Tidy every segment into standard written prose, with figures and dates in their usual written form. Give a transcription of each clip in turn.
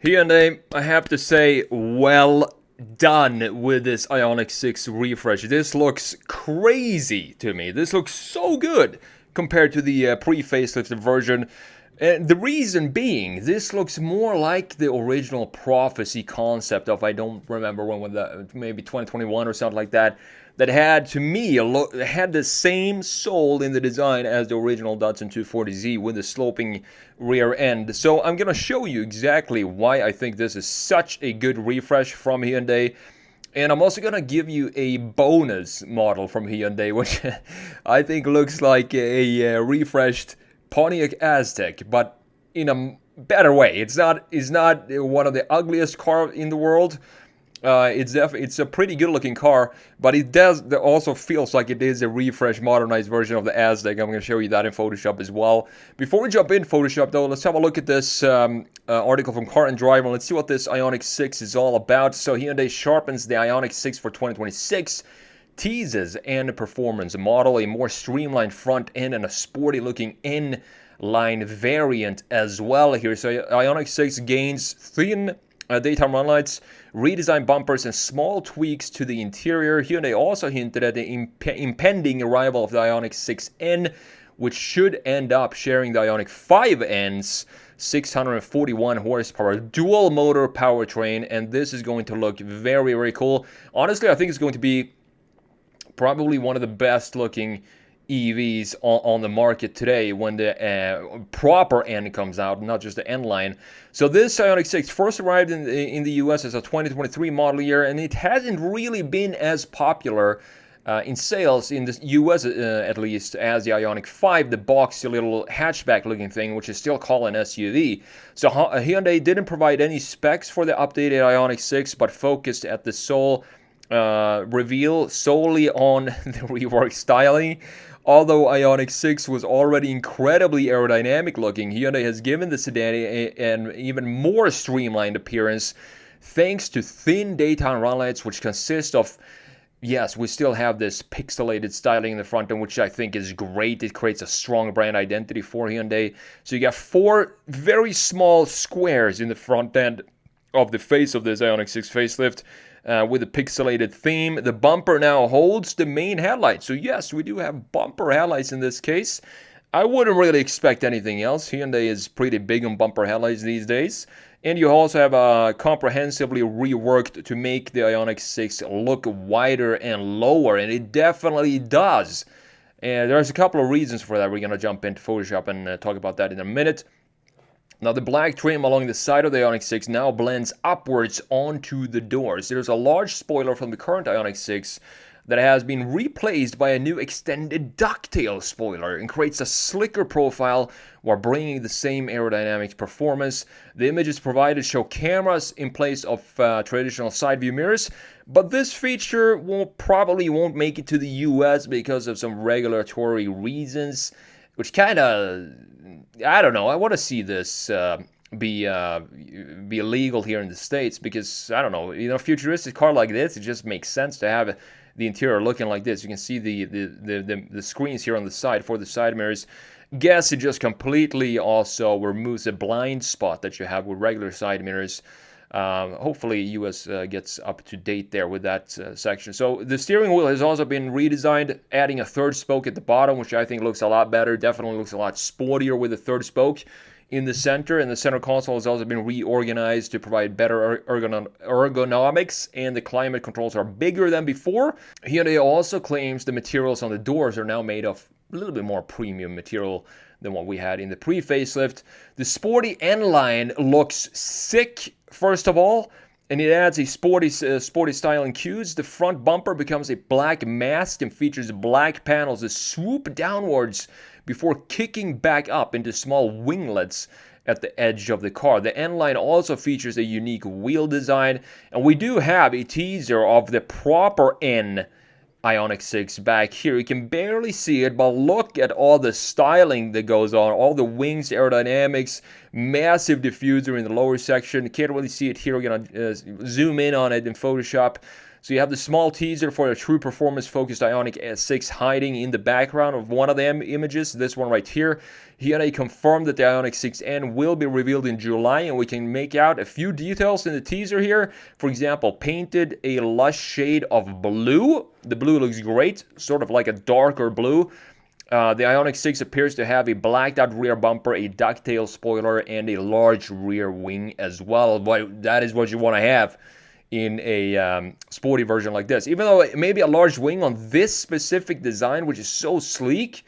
Hyundai, I have to say, well done with this Ioniq 6 refresh. This looks crazy to me. This looks so good compared to the pre-facelifted version. And the reason being, this looks more like the original Prophecy concept of, I don't remember when that, maybe 2021 or something like that, that had, to me, had the same soul in the design as the original Datsun 240Z with the sloping rear end. So I'm going to show you exactly why I think this is such a good refresh from Hyundai. And I'm also going to give you a bonus model from Hyundai, which I think looks like a refreshed Pontiac Aztek, but in a better way. It's not one of the ugliest cars in the world. It's a pretty good looking car, but it also feels like it is a refreshed, modernized version of the Aztek. I'm going to show you that in Photoshop as well. Before we jump in Photoshop though, let's have a look at this article from Car and Drive, and let's see what this Ioniq 6 is all about. So Hyundai sharpens the Ioniq 6 for 2026, teases and performance model, a more streamlined front end and a sporty looking inline variant as well here. So Ioniq 6 gains thin daytime run lights, redesigned bumpers, and small tweaks to the interior. Hyundai also hinted at the impending arrival of the Ioniq 6N, which should end up sharing the Ioniq 5N's 641 horsepower dual motor powertrain, and this is going to look very, very cool. Honestly, I think it's going to be probably one of the best looking EVs on the market today when the proper N comes out, not just the N line. So this Ioniq 6 first arrived in the US as a 2023 model year, and it hasn't really been as popular in sales in the US at least as the Ioniq 5, the boxy little hatchback looking thing, which is still called an SUV. So Hyundai didn't provide any specs for the updated Ioniq 6, but focused at the sole reveal solely on the rework styling. Although Ioniq 6 was already incredibly aerodynamic looking, Hyundai has given the sedan an even more streamlined appearance thanks to thin daytime run lights, which consist of, yes, we still have this pixelated styling in the front end, which I think is great. It creates a strong brand identity for Hyundai. So you got four very small squares in the front end of the face of this Ioniq 6 facelift. With a pixelated theme. The bumper now holds the main headlight. So yes, we do have bumper headlights in this case. I wouldn't really expect anything else. Hyundai is pretty big on bumper headlights these days. And you also have comprehensively reworked to make the Ioniq 6 look wider and lower, and it definitely does. And there's a couple of reasons for that. We're going to jump into Photoshop and talk about that in a minute. Now the black trim along the side of the Ioniq 6 now blends upwards onto the doors. There's a large spoiler from the current Ioniq 6 that has been replaced by a new extended ducktail spoiler and creates a slicker profile while bringing the same aerodynamic performance. The images provided show cameras in place of traditional side view mirrors, but this feature probably won't make it to the US because of some regulatory reasons, which kind of, I don't know. I want to see this be illegal here in the States because, I don't know, a futuristic car like this, it just makes sense to have the interior looking like this. You can see the screens here on the side for the side mirrors. Guess it just completely also removes the blind spot that you have with regular side mirrors. Hopefully US gets up to date there with that section. So the steering wheel has also been redesigned, adding a third spoke at the bottom, which I think looks a lot better. Definitely looks a lot sportier with the third spoke in the center. And the center console has also been reorganized to provide better ergonomics, and the climate controls are bigger than before. Hyundai also claims the materials on the doors are now made of a little bit more premium material than what we had in the pre-facelift. The sporty N-line looks sick, first of all, and it adds a sporty style and cues. The front bumper becomes a black mask and features black panels that swoop downwards before kicking back up into small winglets at the edge of the car. The N-line also features a unique wheel design, and we do have a teaser of the proper N Ioniq 6 back here. You can barely see it, but look at all the styling that goes on, all the wings aerodynamics, massive diffuser in the lower section. Can't really see it here. We're gonna zoom in on it in Photoshop So you have the small teaser for a true performance-focused Ioniq 6 hiding in the background of one of the images, this one right here. Hyundai confirmed that the Ioniq 6N will be revealed in July, and we can make out a few details in the teaser here. For example, painted a lush shade of blue. The blue looks great, sort of like a darker blue. The Ioniq 6 appears to have a blacked out rear bumper, a ducktail spoiler, and a large rear wing as well. That is what you want to have in a sporty version like this. Even though maybe a large wing on this specific design, which is so sleek,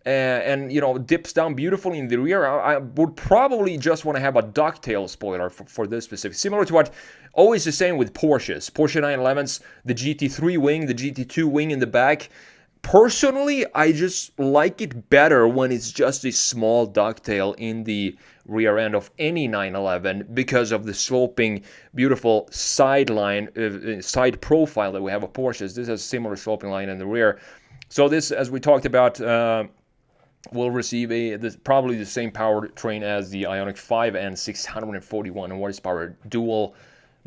and you know, dips down beautifully in the rear, I would probably just want to have a ducktail spoiler for this specific. Similar to what always the same with Porsches. Porsche 911s, the GT3 wing, the GT2 wing in the back. Personally, I just like it better when it's just a small ducktail in the rear end of any 911 because of the sloping, beautiful sideline, side profile that we have of Porsches. This has a similar sloping line in the rear. So this, as we talked about, will receive probably the same powertrain as the Ioniq 5 and 641 horsepower dual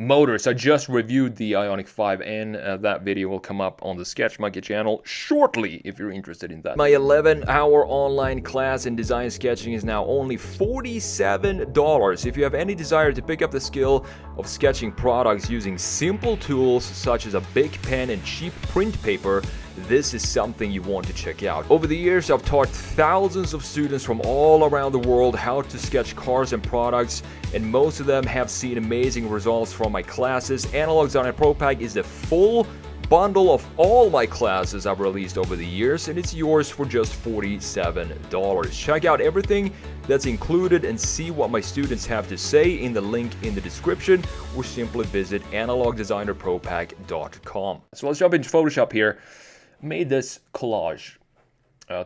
motors. I just reviewed the Ioniq 5, and that video will come up on the Sketch Monkey channel shortly if you're interested in that. My 11-hour online class in design sketching is now only $47. If you have any desire to pick up the skill of sketching products using simple tools such as a big pen and cheap print paper, this is something you want to check out. Over the years, I've taught thousands of students from all around the world how to sketch cars and products, and most of them have seen amazing results from my classes. Analog Designer Pro Pack is the full bundle of all my classes I've released over the years, and it's yours for just $47. Check out everything that's included and see what my students have to say in the link in the description, or simply visit analogdesignerpropack.com. So let's jump into Photoshop here. Made this collage.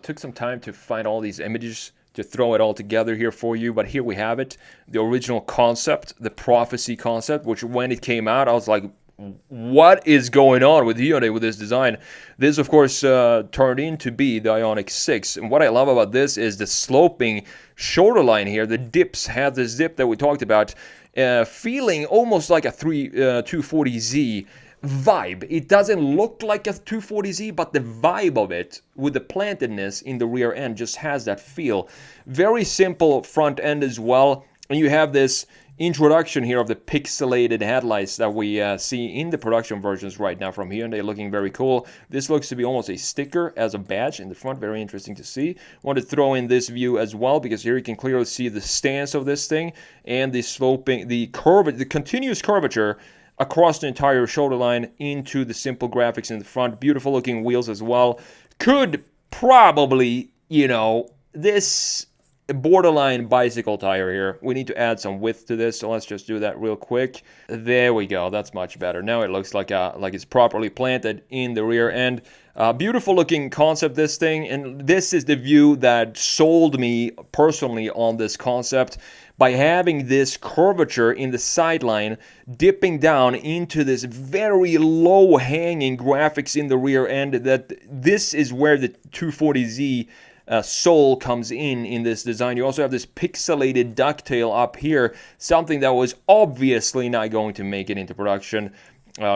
Took some time to find all these images to throw it all together here for you, but here we have it. The original concept, the prophecy concept, which when it came out, I was like, what is going on with Hyundai with this design? This, of course, turned into be the Ioniq 6. And what I love about this is the sloping shoulder line here. The dips have this dip that we talked about, feeling almost like a 240Z vibe. It doesn't look like a 240Z, but the vibe of it with the plantedness in the rear end just has that feel. Very simple front end as well, and you have this introduction here of the pixelated headlights that we see in the production versions right now from Hyundai, looking very cool. This looks to be almost a sticker as a badge in the front, very interesting to see. Want to throw in this view as well, because here you can clearly see the stance of this thing and the sloping, the continuous curvature across the entire shoulder line into the simple graphics in the front. Beautiful looking wheels as well. Could probably, you know, this borderline bicycle tire here. We need to add some width to this, so let's just do that real quick. There we go. That's much better. Now it looks like it's properly planted in the rear end. Beautiful looking concept, this thing, and this is the view that sold me personally on this concept. By having this curvature in the sideline dipping down into this very low hanging graphics in the rear end, that this is where the 240Z soul comes in this design. You also have this pixelated ducktail up here, something that was obviously not going to make it into production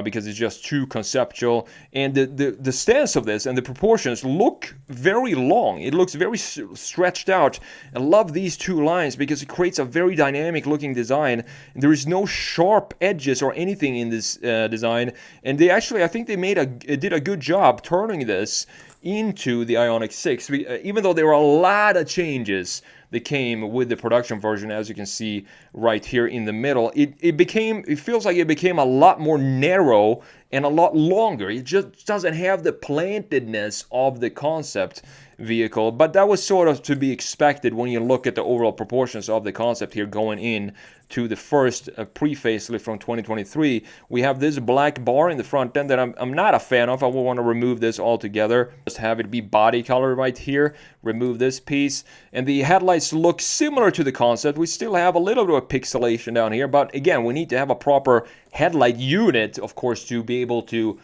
because it's just too conceptual. And the stance of this and the proportions look very long. It looks very stretched out. I love these two lines because it creates a very dynamic looking design. There is no sharp edges or anything in this design, and they actually, I think they did a good job turning this into the Ioniq 6, even though there were a lot of changes that came with the production version. As you can see right here in the middle, it feels like it became a lot more narrow and a lot longer. It just doesn't have the plantedness of the concept vehicle, but that was sort of to be expected when you look at the overall proportions of the concept here going in to the first pre-facelift from 2023. We have this black bar in the front end that I'm not a fan of. I will want to remove this altogether. Just have it be body color right here. Remove this piece. And the headlights look similar to the concept. We still have a little bit of pixelation down here, but again, we need to have a proper headlight unit, of course, to be able to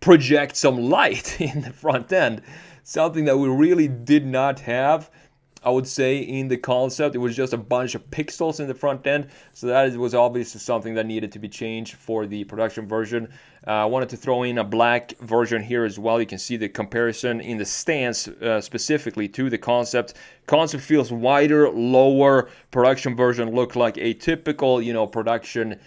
project some light in the front end. Something that we really did not have I would say, in the concept. It was just a bunch of pixels in the front end, so that was obviously something that needed to be changed for the production version. I wanted to throw in a black version here as well. You can see the comparison in the stance specifically to the concept. Concept feels wider, lower. Production version looked like a typical, production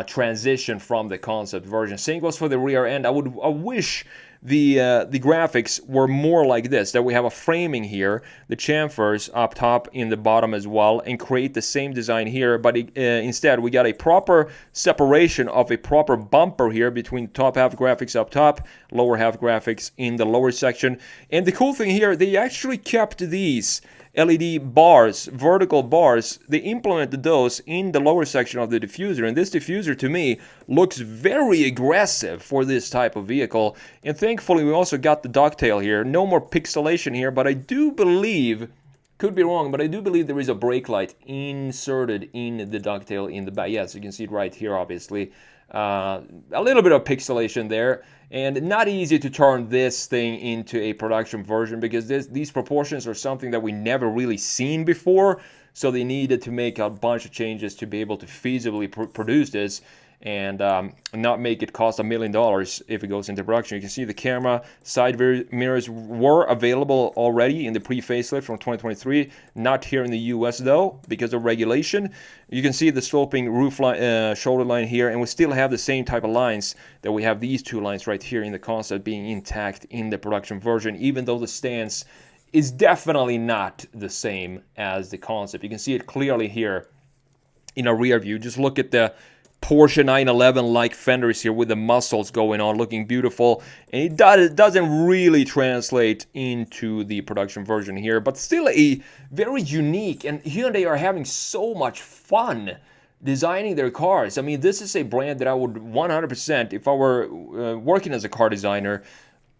transition from the concept version. Same goes for the rear end. I wish the graphics were more like this, that we have a framing here, the chamfers up top in the bottom as well, and create the same design here, but instead we got a proper separation of a proper bumper here between top half graphics up top, lower half graphics in the lower section. And the cool thing here, they actually kept these LED bars, vertical bars. They implemented those in the lower section of the diffuser, and this diffuser to me looks very aggressive for this type of vehicle. And thankfully we also got the ducktail here. No more pixelation here, but I do believe, could be wrong, but I do believe there is a brake light inserted in the ducktail in the back. Yes, you can see it right here, obviously. A little bit of pixelation there, and not easy to turn this thing into a production version, because these proportions are something that we never really seen before, so they needed to make a bunch of changes to be able to feasibly produce this and not make it cost $1 million if it goes into production. You can see the camera side mirrors were available already in the pre-facelift from 2023, not here in the US though, because of regulation. You can see the sloping roof line, shoulder line here, and we still have the same type of lines that we have these two lines right here in the concept being intact in the production version, even though the stance is definitely not the same as the concept. You can see it clearly here in a rear view. Just look at the Porsche 911-like fenders here with the muscles going on, looking beautiful. And it doesn't really translate into the production version here, but still a very unique. And Hyundai are having so much fun designing their cars. I mean, this is a brand that I would 100%, if I were working as a car designer,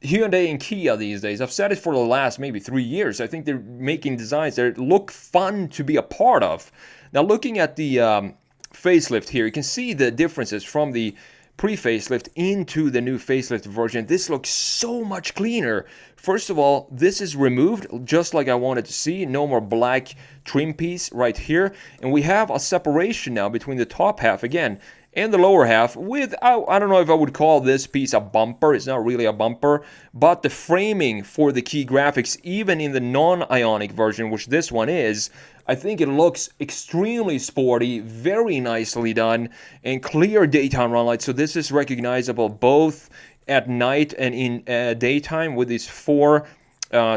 Hyundai and Kia these days, I've said it for the last maybe 3 years. I think they're making designs that look fun to be a part of. Now, looking at the facelift here, you can see the differences from the pre-facelift into the new facelift version. This looks so much cleaner. First of all, this is removed just like I wanted to see. No more black trim piece right here, and we have a separation now between the top half again and the lower half with, I don't know if I would call this piece a bumper. It's not really a bumper, but the framing for the key graphics, even in the non-Ioniq version, which this one is, I think it looks extremely sporty, very nicely done, and clear daytime run lights. So this is recognizable both at night and in daytime with these four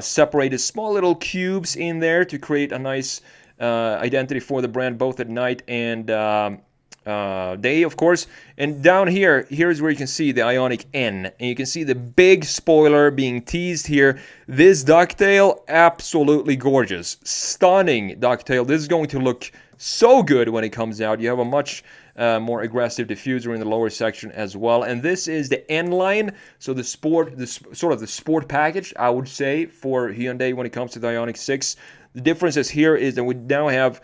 separated small little cubes in there to create a nice identity for the brand, both at night and day, of course. And down here's where you can see the Ioniq N, and you can see the big spoiler being teased here. This ducktail, absolutely gorgeous, stunning ducktail. This is going to look so good when it comes out. You have a much more aggressive diffuser in the lower section as well, and this is the N line, so the sport package, I would say, for Hyundai when it comes to the Ioniq 6. The differences here is that we now have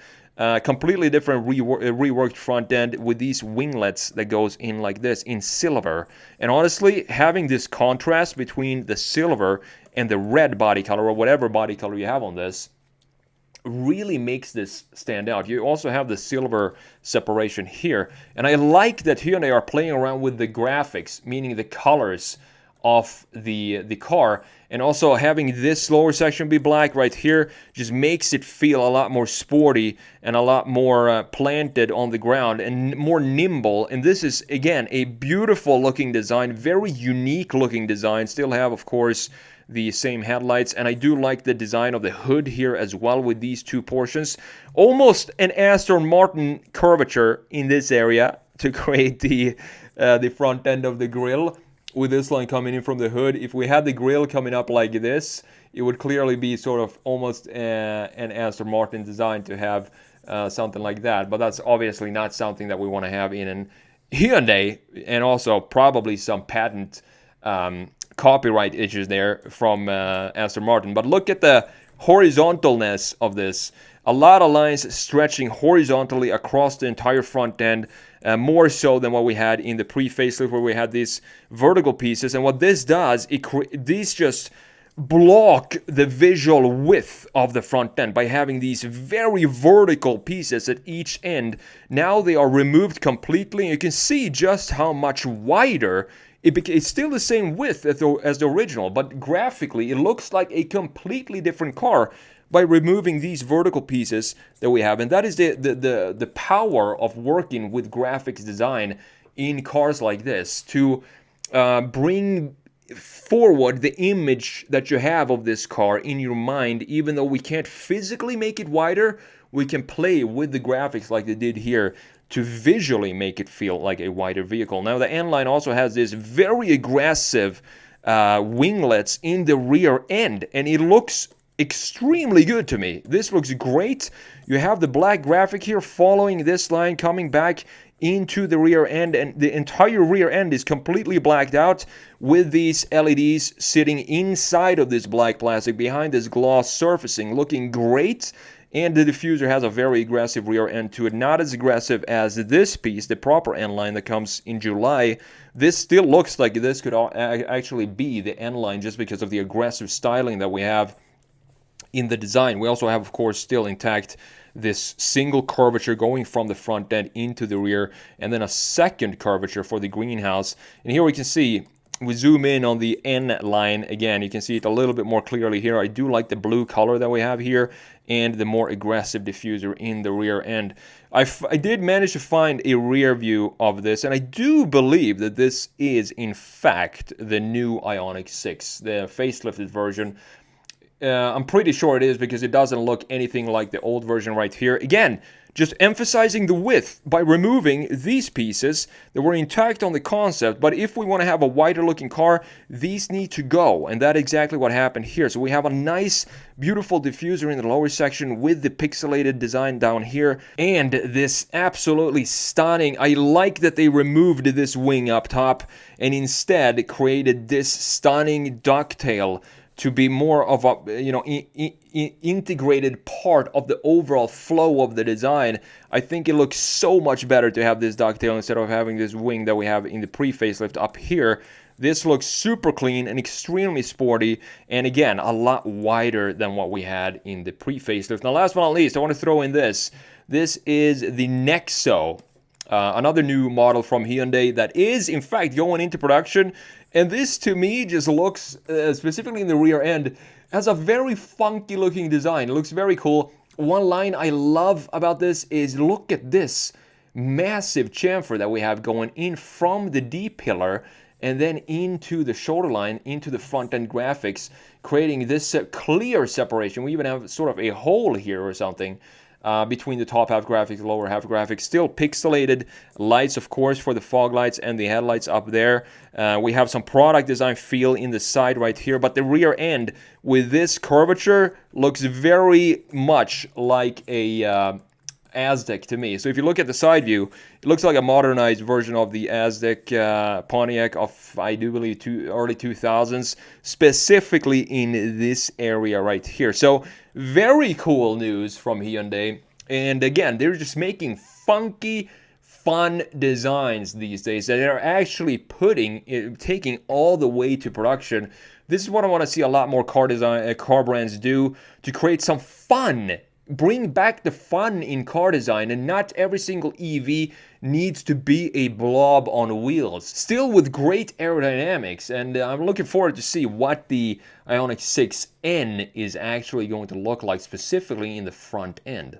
completely different reworked front end with these winglets that goes in like this in silver. And honestly, having this contrast between the silver and the red body color, or whatever body color you have on this, really makes this stand out. You also have the silver separation here, and I like that Hyundai are playing around with the graphics, meaning the colors of the car, and also having this lower section be black right here just makes it feel a lot more sporty and a lot more planted on the ground and more nimble. And this is, again, a beautiful looking design, very unique looking design. Still have, of course, the same headlights, and I do like the design of the hood here as well with these two portions. Almost an Aston Martin curvature in this area to create the front end of the grille, with this line coming in from the hood. If we had the grille coming up like this, it would clearly be sort of almost an Aston Martin design to have something like that. But that's obviously not something that we want to have in an Hyundai, and also probably some patent copyright issues there from Aston Martin. But look at the horizontalness of this. A lot of lines stretching horizontally across the entire front end, more so than what we had in the pre-facelift where we had these vertical pieces. And what this does, these just block the visual width of the front end by having these very vertical pieces at each end. Now they are removed completely. You can see just how much wider it's still the same width as the original, but graphically it looks like a completely different car by removing these vertical pieces that we have. And that is the power of working with graphics design in cars like this, to bring forward the image that you have of this car in your mind. Even though we can't physically make it wider, we can play with the graphics like they did here to visually make it feel like a wider vehicle. Now the N-Line also has this very aggressive winglets in the rear end, and it looks extremely good to me. This looks great. You have the black graphic here following this line coming back into the rear end, and the entire rear end is completely blacked out with these LEDs sitting inside of this black plastic behind this gloss surfacing, looking great. And the diffuser has a very aggressive rear end to it, not as aggressive as this piece, the proper N-Line that comes in July. This still looks like this could actually be the N-Line just because of the aggressive styling that we have in the design. We also have, of course, still intact this single curvature going from the front end into the rear, and then a second curvature for the greenhouse. And here we can see, we zoom in on the N-Line again, you can see it a little bit more clearly here. I do like the blue color that we have here and the more aggressive diffuser in the rear end. I did manage to find a rear view of this, and I do believe that this is in fact the new Ioniq 6, the facelifted version. I'm pretty sure it is, because it doesn't look anything like the old version right here. Again, just emphasizing the width by removing these pieces that were intact on the concept. But if we want to have a wider looking car, these need to go. And that's exactly what happened here. So we have a nice, beautiful diffuser in the lower section with the pixelated design down here. And this absolutely stunning, I like that they removed this wing up top and instead created this stunning ducktail to be more of a, integrated part of the overall flow of the design. I think it looks so much better to have this ducktail instead of having this wing that we have in the pre-facelift up here. This looks super clean and extremely sporty, and again, a lot wider than what we had in the pre-facelift. Now, last but not least, I want to throw in this. This is the Nexo. Another new model from Hyundai that is, in fact, going into production. And this, to me, just looks, specifically in the rear end, has a very funky looking design. It looks very cool. One line I love about this is, look at this massive chamfer that we have going in from the D-pillar and then into the shoulder line, into the front end graphics, creating this clear separation. We even have sort of a hole here or something. Between the top half graphics, lower half graphics. Still pixelated lights, of course, for the fog lights and the headlights up there. We have some product design feel in the side right here, but the rear end with this curvature looks very much like a Aztek to me. So if you look at the side view, it looks like a modernized version of the Aztek Pontiac of, I do believe, early 2000s, specifically in this area right here. So very cool news from Hyundai. And again, they're just making funky, fun designs these days that are actually taking all the way to production. This is what I want to see a lot more car brands do, to create some fun. Bring back the fun in car design, and not every single EV needs to be a blob on wheels. Still with great aerodynamics, and I'm looking forward to see what the Ioniq 6N is actually going to look like, specifically in the front end.